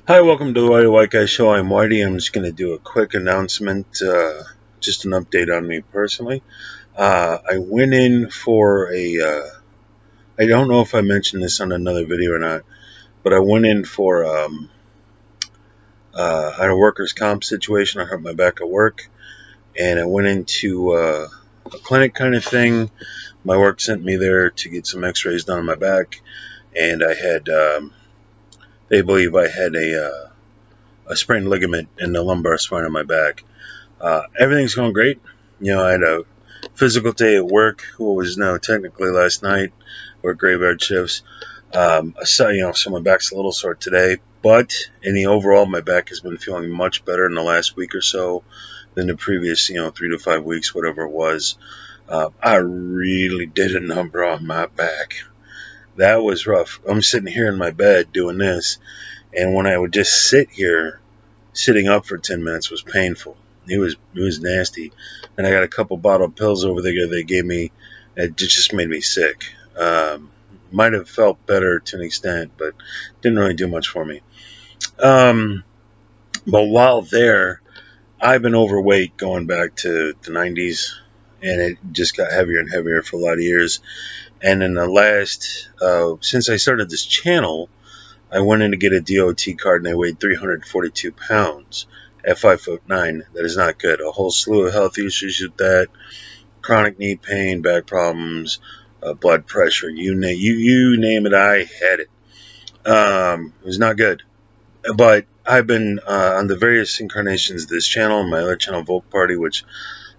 Hi, welcome to the Whitey White Guy Show. I'm Whitey. I'm just going to do a quick announcement, just an update on me personally. I went in for I don't know if I mentioned this on another video or not, but I went in for, I had a workers' comp situation. I hurt my back at work, and I went into a clinic kind of thing. My work sent me there to get some x-rays done on my back, and they believe I had a sprained ligament in the lumbar spine of my back. Everything's going great. I had a physical day at work, who was now technically last night, or graveyard shifts. So my back's a little sore today, but in the overall, my back has been feeling much better in the last week or so than the previous, 3 to 5 weeks, whatever it was. I really did a number on my back. That was rough. I'm sitting here in my bed doing this, and when I would just sit here, sitting up for 10 minutes was painful. It was nasty, and I got a couple bottled pills over there they gave me. It just made me sick. Might have felt better to an extent, but didn't really do much for me. Um, but while there, I've been overweight going back to the 90s, and it just got heavier and heavier for a lot of years. And in the last, since I started this channel, I went in to get a DOT card, and I weighed 342 pounds at 5'9". That is not good. A whole slew of health issues with that: chronic knee pain, back problems, blood pressure. You name it, I had it. It was not good. But I've been on the various incarnations of this channel, my other channel, Volk Party, which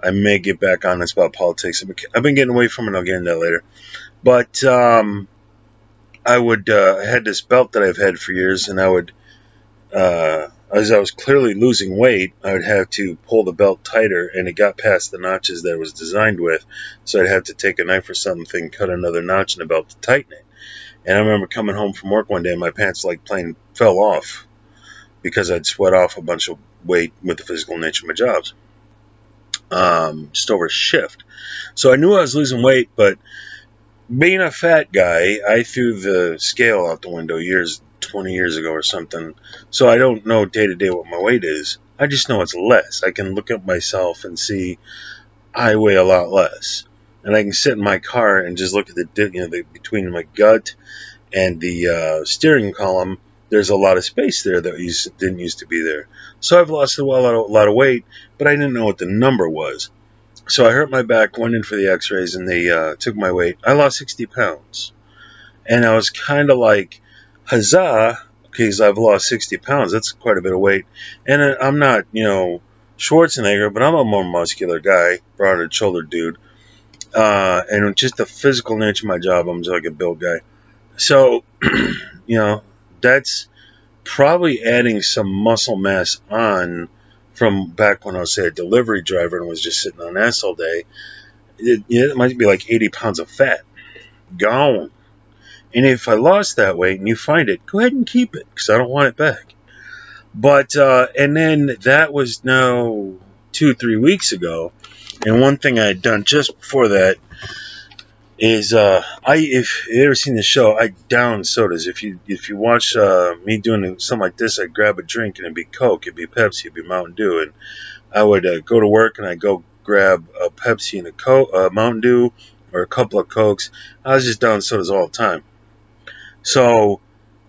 I may get back on. It's about politics. I've been getting away from it. I'll get into that later. But I had this belt that I've had for years, and as I was clearly losing weight, I would have to pull the belt tighter, and it got past the notches that it was designed with, so I'd have to take a knife or something, cut another notch in the belt to tighten it. And I remember coming home from work one day, and my pants like plain fell off because I'd sweat off a bunch of weight with the physical nature of my jobs, just over a shift. So I knew I was losing weight, but being a fat guy, I threw the scale out the window 20 years ago or something. So I don't know day to day what my weight is. I just know it's less. I can look at myself and see I weigh a lot less. And I can sit in my car and just look at between my gut and the steering column. There's a lot of space there that didn't used to be there. So I've lost a lot of weight, but I didn't know what the number was. So I hurt my back, went in for the x-rays, and they took my weight. I lost 60 pounds. And I was kind of like, huzzah, because I've lost 60 pounds. That's quite a bit of weight. And I'm not, Schwarzenegger, but I'm a more muscular guy, broader shoulder dude. And just the physical nature of my job, I'm just like a built guy. So, that's probably adding some muscle mass on from back when I was, say, a delivery driver and was just sitting on ass all day. It might be like 80 pounds of fat gone. And if I lost that weight and you find it, go ahead and keep it, because I don't want it back. But and then that was now 2 3 weeks ago, and one thing I had done just before that is if you ever seen the show, I down sodas. If you watch me doing something like this, I'd grab a drink and it'd be Coke, it'd be Pepsi, it'd be Mountain Dew, and I would go to work and I'd go grab a Pepsi and a Mountain Dew or a couple of Cokes. I was just down sodas all the time. So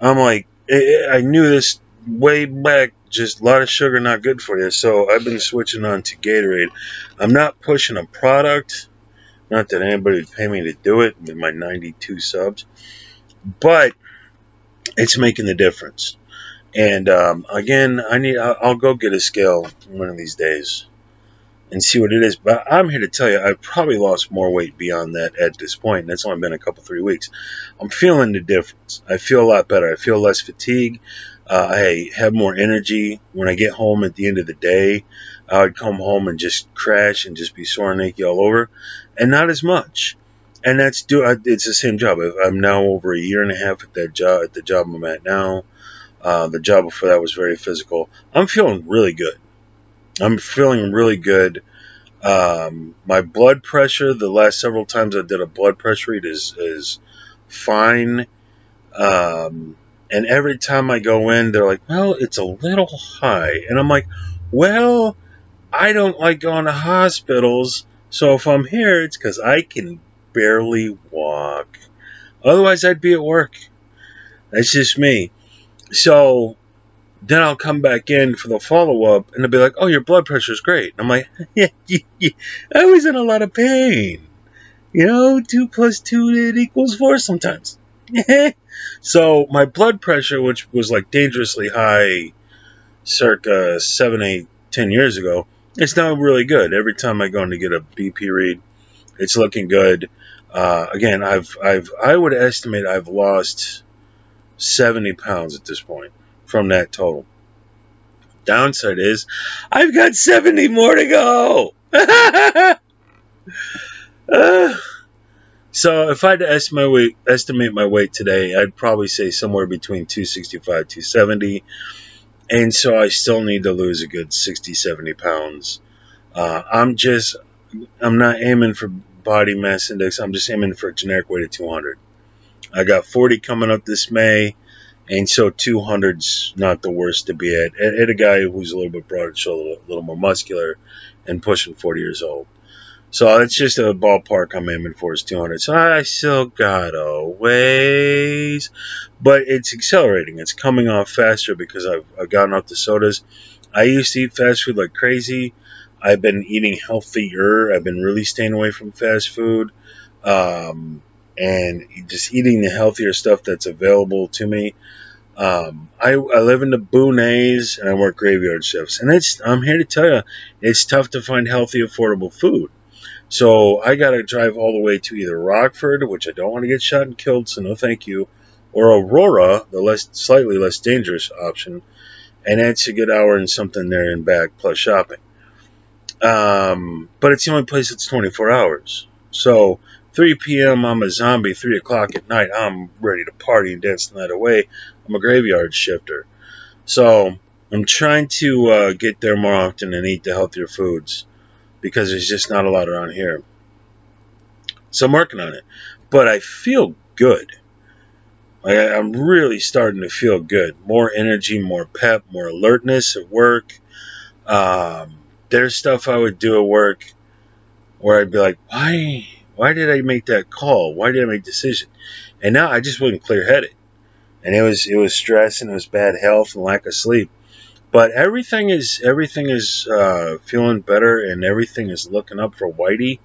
I'm like, I knew this way back. Just a lot of sugar, not good for you. So I've been switching on to Gatorade. I'm not pushing a product. Not that anybody would pay me to do it with my 92 subs, but it's making the difference. And again, I'll go get a scale one of these days and see what it is. But I'm here to tell you, I've probably lost more weight beyond that at this point. And it's only been a couple, 3 weeks. I'm feeling the difference. I feel a lot better. I feel less fatigue. I have more energy. When I get home at the end of the day, I would come home and just crash and just be sore and achy all over, and not as much. And it's the same job. I'm now over a year and a half at that job, at the job I'm at now. The job before that was very physical. I'm feeling really good. I'm feeling really good. My blood pressure, the last several times I did a blood pressure read, is fine. And every time I go in, they're like, well, it's a little high. And I'm like, well, I don't like going to hospitals. So if I'm here, it's because I can barely walk. Otherwise, I'd be at work. That's just me. So then I'll come back in for the follow up, and they'll be like, "Oh, your blood pressure's great." And I'm like, "Yeah, I was in a lot of pain. 2 plus 2 it equals 4 sometimes." So my blood pressure, which was like dangerously high, circa 7, 8, 10 years ago, it's now really good. Every time I go in to get a BP read, it's looking good. Again, I would estimate I've lost 70 pounds at this point from that total. Downside is I've got 70 more to go. So if I had to estimate my weight today, I'd probably say somewhere between 265, 270. And so I still need to lose a good 60, 70 pounds. I'm not aiming for body mass index. I'm just aiming for a generic weight of 200. I got 40 coming up this May. And so 200's not the worst to be at a guy who's a little bit broader shoulder, a little more muscular, and pushing 40 years old. So it's just a ballpark I'm aiming for is 200. So I still got a ways, but it's accelerating. It's coming off faster because I've gotten off the sodas. I used to eat fast food like crazy. I've been eating healthier. I've been really staying away from fast food, and just eating the healthier stuff that's available to me. I live in the boonies and I work graveyard shifts, and I'm here to tell you, it's tough to find healthy, affordable food. So I got to drive all the way to either Rockford, which I don't want to get shot and killed, so no thank you, or Aurora, the slightly less dangerous option, and that's a good hour and something there and back plus shopping. But it's the only place that's 24 hours. So 3 p.m. I'm a zombie. 3 o'clock at night I'm ready to party and dance the night away. I'm a graveyard shifter. So I'm trying to get there more often and eat the healthier foods because there's just not a lot around here. So I'm working on it. But I feel good. I'm really starting to feel good. More energy, more pep, more alertness at work. There's stuff I would do at work where I'd be like, why did I make that call? Why did I make a decision? And now I just wasn't clear headed. And it was stress and it was bad health and lack of sleep. But everything is feeling better and everything is looking up for Whitey.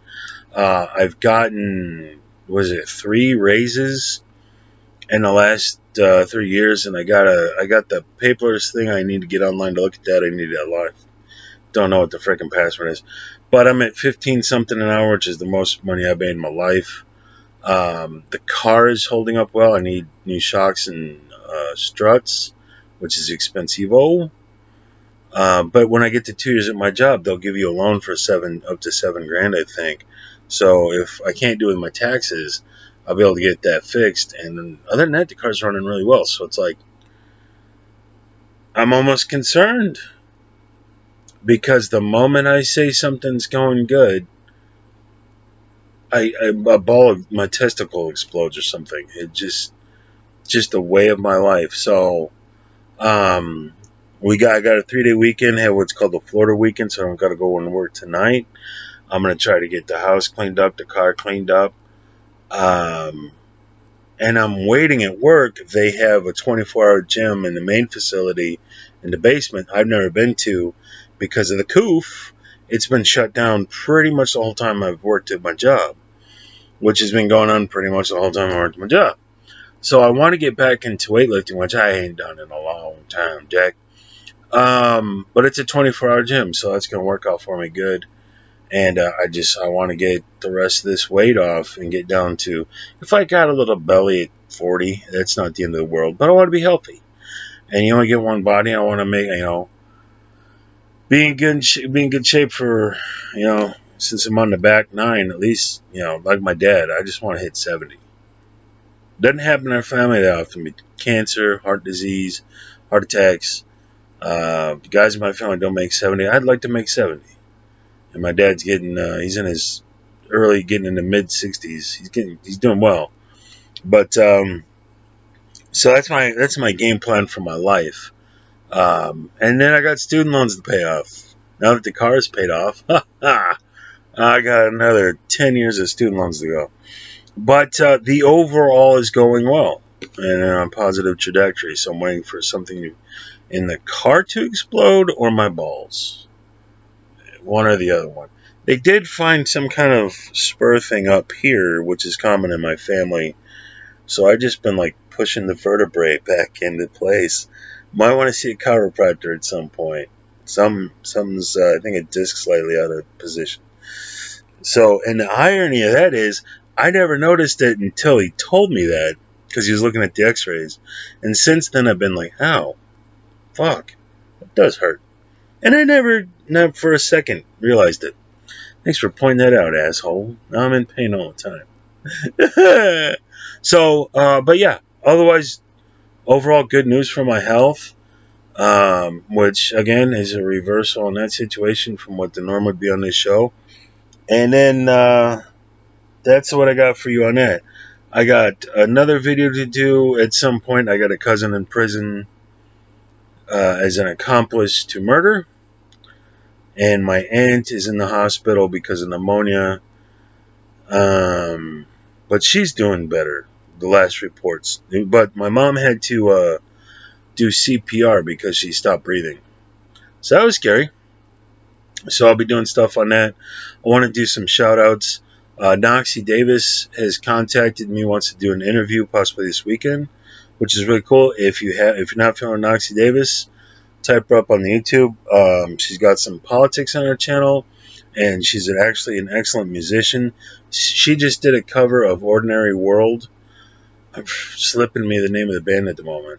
I've gotten 3 raises in the last 3 years, and I got the paperless thing. I need to get online to look at that. I need that live. Don't know what the freaking password is, but I'm at 15 something an hour, which is the most money I've made in my life. The car is holding up well. I need new shocks and struts, which is expensivo. But when I get to 2 years at my job, they'll give you a loan for up to $7,000, I think. So if I can't do it with my taxes, I'll be able to get that fixed. And then other than that, the car's running really well. So it's like I'm almost concerned because the moment I say something's going good, a ball of my testicle explodes or something. It just the way of my life. So I got a 3-day weekend. Have what's called the Florida weekend, so I don't got to go and work tonight. I'm gonna try to get the house cleaned up, the car cleaned up, and I'm waiting at work. They have a 24-hour gym in the main facility in the basement. I've never been to because of the coof. It's been shut down pretty much the whole time I've worked at my job, which has been going on pretty much the whole time I worked at my job. So I want to get back into weightlifting, which I ain't done in a long time, Jack. But it's a 24-hour gym, so that's going to work out for me good. And I want to get the rest of this weight off and get down to, if I got a little belly at 40, that's not the end of the world. But I want to be healthy. And you only get one body. I want to make, be in good shape for, since I'm on the back 9, at least, like my dad, I just want to hit 70. Doesn't happen in our family that often. Cancer, heart disease, heart attacks. The guys in my family don't make 70. I'd like to make 70. And my dad's he's in his getting in the mid 60s. He's doing well. But So that's my game plan for my life. And then I got student loans to pay off. Now that the car is paid off, I got another 10 years of student loans to go. But the overall is going well and on a positive trajectory. So I'm waiting for something in the car to explode or my balls. One or the other one. They did find some kind of spur thing up here, which is common in my family. So I've just been like pushing the vertebrae back into place. Might want to see a chiropractor at some point. Something's I think a disc slightly out of position. So, and the irony of that is, I never noticed it until he told me that because he was looking at the X-rays, and since then I've been like, "Ow, fuck, it does hurt," and I never for a second realized it. Thanks for pointing that out, asshole. Now I'm in pain all the time. So, but yeah, otherwise, overall good news for my health. Which again is a reversal in that situation from what the norm would be on this show. And then that's what I got for you on that. I got another video to do at some point. I got a cousin in prison as an accomplice to murder, and my aunt is in the hospital because of pneumonia. But she's doing better. The last reports, but my mom had to do CPR because she stopped breathing. So that was scary. So I'll be doing stuff on that. I want to do some shout outs. Knoxie Davis has contacted me, wants to do an interview possibly this weekend, which is really cool. If you're not feeling Knoxie Davis, type her up on the YouTube. She's got some politics on her channel, and she's actually an excellent musician. She just did a cover of Ordinary World. I'm slipping me the name of the band at the moment,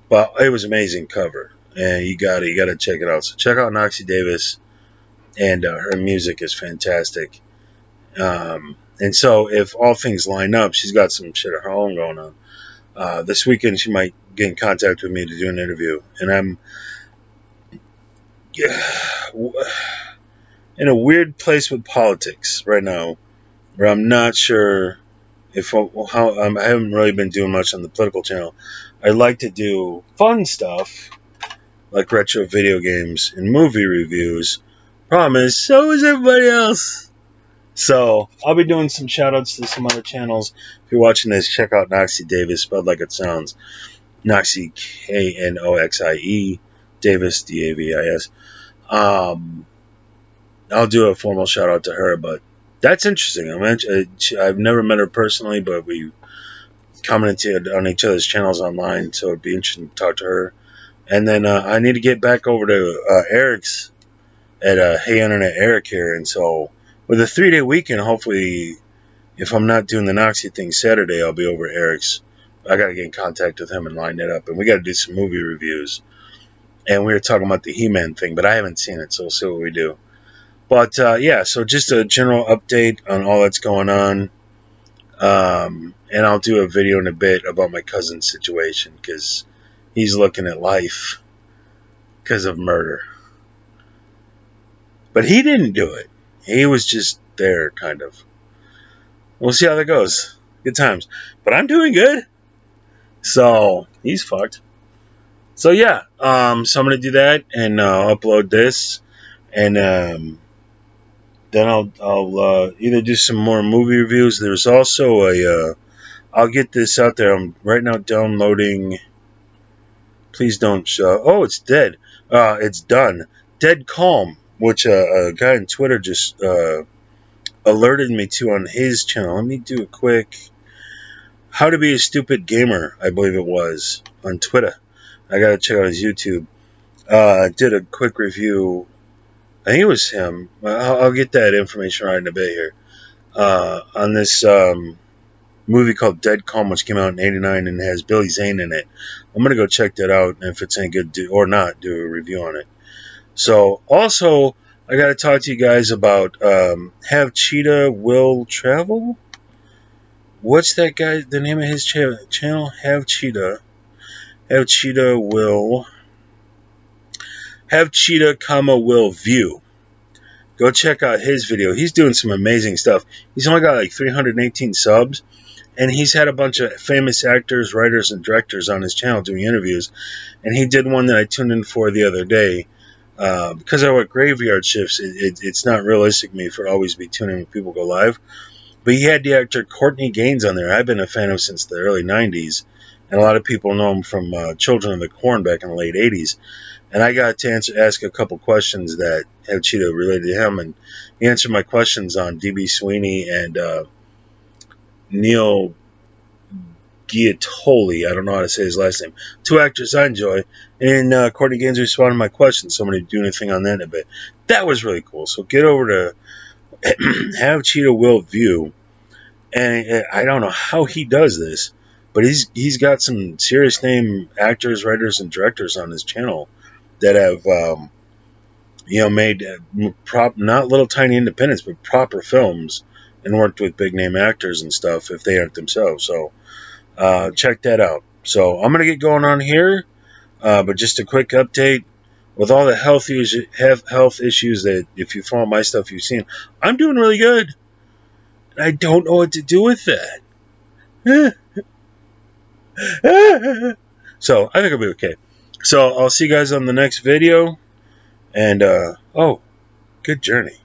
but it was an amazing cover, and you gotta check it out. So check out Knoxie Davis, and her music is fantastic. And so if all things line up, she's got some shit of her own going on. This weekend she might get in contact with me to do an interview, and I'm in a weird place with politics right now, where I'm not sure I haven't really been doing much on the political channel. I like to do fun stuff like retro video games and movie reviews. Problem is, so is everybody else. So I'll be doing some shout outs to some other channels. If you're watching this, check out Knoxie Davis, spelled like it sounds. Knoxie, Knoxie, Davis, Davis. I'll do a formal shout out to her, but that's interesting. I've never met her personally, but we commented on each other's channels online, so it'd be interesting to talk to her. And then I need to get back over to Eric's at Hey Internet Eric here, and so with a 3-day weekend, hopefully, if I'm not doing the Knoxie thing Saturday, I'll be over at Eric's. I got to get in contact with him and line that up, and we got to do some movie reviews. And we were talking about the He-Man thing, but I haven't seen it, so we'll see what we do. But yeah, so just a general update on all that's going on. And I'll do a video in a bit about my cousin's situation because he's looking at life because of murder. But he didn't do it. He was just there, kind of. We'll see how that goes. Good times. But I'm doing good. So he's fucked. So yeah, so I'm going to do that and upload this. And then I'll either do some more movie reviews. There's also I'll get this out there. I'm right now downloading. Please don't show. Oh, it's dead. It's done. Dead Calm, which a guy on Twitter just alerted me to on his channel. Let me do a quick. How to Be a Stupid Gamer, I believe it was, on Twitter. I gotta check out his YouTube. Did a quick review. I think it was him. I'll get that information right in a bit here. On this movie called Dead Calm, which came out in '89 and has Billy Zane in it. I'm gonna go check that out, and if it's any good or not, do a review on it. So, also, I gotta talk to you guys about Have Cheetah Will Travel? What's that guy? The name of his channel? Have Cheetah. Have Cheetah Will. Have Cheetah, Will View. Go check out his video. He's doing some amazing stuff. He's only got like 318 subs, and he's had a bunch of famous actors, writers, and directors on his channel doing interviews. And he did one that I tuned in for the other day. Because I work graveyard shifts, it's not realistic to me for always be tuning when people go live. But he had the actor Courtney Gaines on there. I've been a fan of since the early 90s. And a lot of people know him from Children of the Corn back in the late 80s. And I got to ask a couple questions that have Cheetah related to him. And he answered my questions on D.B. Sweeney and Neil Giotoli. I don't know how to say his last name. Two actors I enjoy. And Courtney Gaines responded to my questions. So I'm going to do anything on that in a bit. That was really cool. So get over to Have Cheetah Will View. And I don't know how he does this, but he's got some serious name actors, writers, and directors on his channel that have made not little tiny independents, but proper films, and worked with big name actors and stuff if they aren't themselves. So check that out. So I'm gonna get going on here, but just a quick update. With all the health issues that, if you follow my stuff, you've seen, I'm doing really good. I don't know what to do with that. So I think I'll be okay. So I'll see you guys on the next video. And, good journey.